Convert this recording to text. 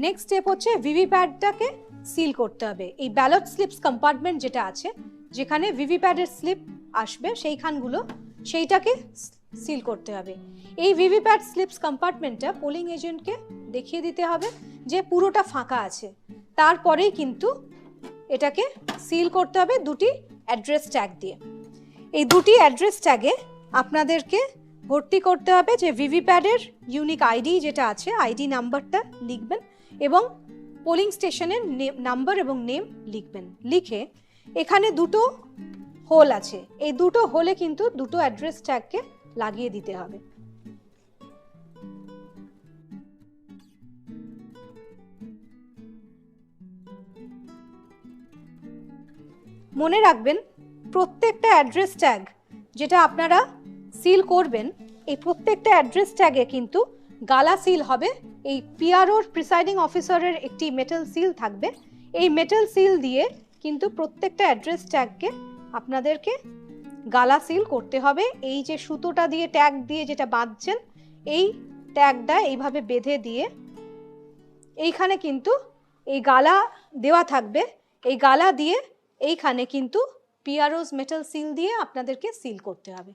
Next step হচ্ছে ভিভিপ্যাডটাকে seal করতে হবে। এই ব্যালট স্লিপস কম্পার্টমেন্ট যেটা আছে, যেখানে ভিভিপ্যাডের স্লিপ আসবে সেইটাকে সিল করতে হবে। এই ভিভিপ্যাড স্লিপস কম্পার্টমেন্টটা পোলিং এজেন্টকে দেখিয়ে দিতে হবে যে পুরোটা ফাঁকা আছে। তারপরেই কিন্তু এটাকে সিল করতে হবে দুটি অ্যাড্রেস ট্যাগ দিয়ে। এই দুটি অ্যাড্রেস ট্যাগে আপনাদেরকে ভর্তি করতে হবে যে ভিভিপ্যাডের ইউনিক আইডি যেটা আছে, আইডি নাম্বারটা লিখবেন এবং পোলিং স্টেশনের নাম্বার এবং নেম লিখবেন। লিখে এখানে দুটো হোল আছে, এই দুটো হোলে কিন্তু দুটো অ্যাড্রেস ট্যাগকে লাগিয়ে দিতে হবে। মনে রাখবেন প্রত্যেকটা অ্যাড্রেস ট্যাগ যেটা আপনারা সিল করবেন, এই প্রত্যেকটা অ্যাড্রেস ট্যাগে কিন্তু গালা সিল হবে। এই পিআরওর প্রিসাইডিং অফিসারের একটি মেটাল সিল থাকবে। এই মেটাল সিল দিয়ে কিন্তু প্রত্যেকটা অ্যাড্রেস ট্যাগকে আপনাদেরকে গালা সিল করতে হবে। এই যে সুতোটা দিয়ে ট্যাগ দিয়ে যেটা বাঁধছেন, এই ট্যাগটা এইভাবে বেঁধে দিয়ে এইখানে কিন্তু এই গালা দেওয়া থাকবে। এই গালা দিয়ে এইখানে কিন্তু পিআরওস মেটাল সিল দিয়ে আপনাদেরকে সিল করতে হবে।